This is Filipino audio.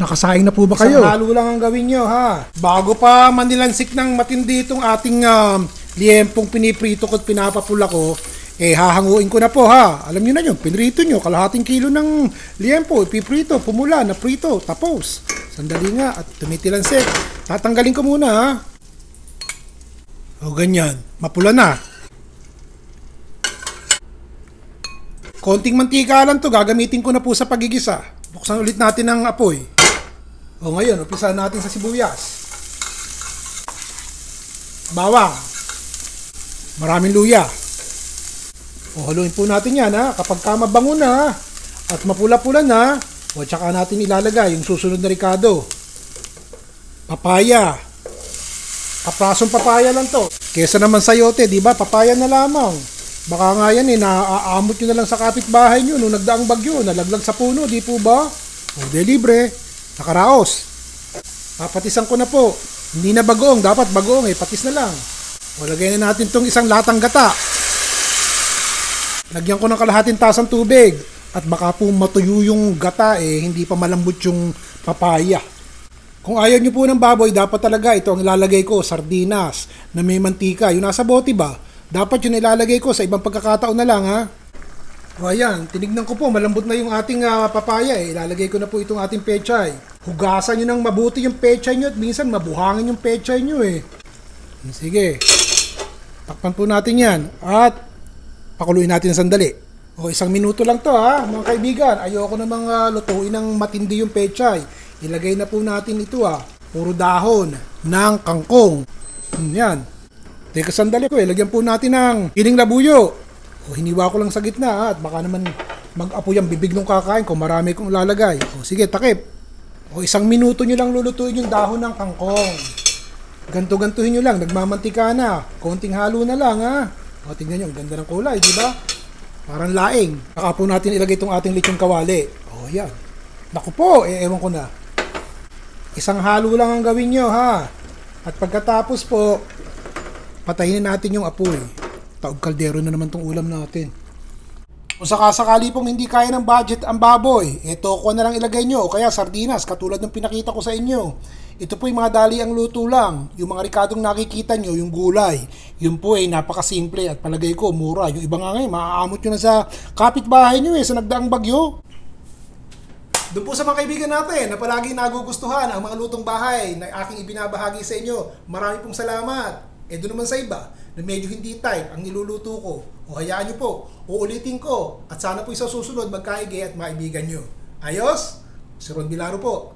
Nakasaing na po ba kayo? Isang halo lang ang gawin nyo, ha? Bago pa manilansik ng matindi itong ating liempong piniprito ko at pinapapula ko, hahanguin ko na po, ha? Alam nyo na yun, pinrito nyo, kalahating kilo ng liempo, ipiprito, pumula, naprito, tapos. Sandali nga, at tumitilansik. Tatanggalin ko muna, ha? O, ganyan. Mapula na. Konting mantika lang to, gagamitin ko na po sa pagigisa. Buksan ulit natin ang apoy. O ngayon, umpisa natin sa sibuyas. Bawang. Maraming luya. O haluin po natin yan, ha. Kapag mabango na at mapula-pula na, o tsaka natin ilalagay yung susunod na ricado. Papaya. Kaprasong papaya lang to. Kesa naman sayote, di ba? Papaya na lamang. Baka nga yan naaamot nyo na lang sa kapitbahay nyo nung nagdaang bagyo, nalaglag sa puno, di po ba? O de libre, nakaraos. Papatisan ko na po. Hindi na bagoong, dapat bagoong patis na lang. O lagay na natin tong isang latang gata. Lagyan ko ng kalahating tasang tubig. At baka po matuyo yung gata hindi pa malambot yung papaya. Kung ayaw nyo po ng baboy, dapat talaga ito ang ilalagay ko, sardinas na may mantika. Yung nasa bote ba? Dapat yun ilalagay ko sa ibang pagkakataon na lang, ha? O ayan, tinignan ko po, malambot na yung ating papaya. Ilalagay ko na po itong ating pechay. Hugasan nyo ng mabuti yung pechay nyo at minsan mabuhangin yung pechay nyo Sige. Takpan po natin yan at pakuluin natin sandali. O 1 minuto lang to, ha, mga kaibigan. Ayoko namang lutuin ng matindi yung pechay. Ilagay na po natin ito, puro dahon ng kangkong. Yan. Teka sandali ko, lagyan po natin ng hiling labuyo. O hiniwa ko lang sa gitna, at baka naman mag-apoy ang bibig ng kakain ko. Marami kong lalagay. O sige, takip. O 1 minuto nyo lang lulutuin yung dahon ng kangkong. Ganto-gantuhin nyo lang, nagmamantika na. Konting halo na lang, ha. O tingnan nyo, ang ganda ng kulay, di ba? Parang laing. Saka po natin ilagay itong ating lechong kawali. O yan. Naku po, ewan ko na. 1 halo lang ang gawin nyo, ha. At pagkatapos po, patayin natin yung apoy. Taob kaldero na naman tong ulam natin. Kung sakasakali pong hindi kaya ng budget ang baboy, toko na lang ilagay nyo o kaya sardinas katulad ng pinakita ko sa inyo. Ito po yung mga dali ang luto lang. Yung mga ricadong nakikita nyo, yung gulay. Yun po napakasimple at palagay ko mura. Yung iba nga ngayon, maaamot nyo na sa kapitbahay nyo sa nagdaang bagyo. Doon po sa mga kaibigan natin na palaging nagugustuhan ang mga lutong bahay na aking ibinabahagi sa inyo. Marami pong salamat. Doon naman sa iba na medyo hindi type ang niluluto ko. O hayaan nyo po, uulitin ko. At sana po sa susunod magkaigi at maibigan nyo. Ayos? Si Ron Bilaro po.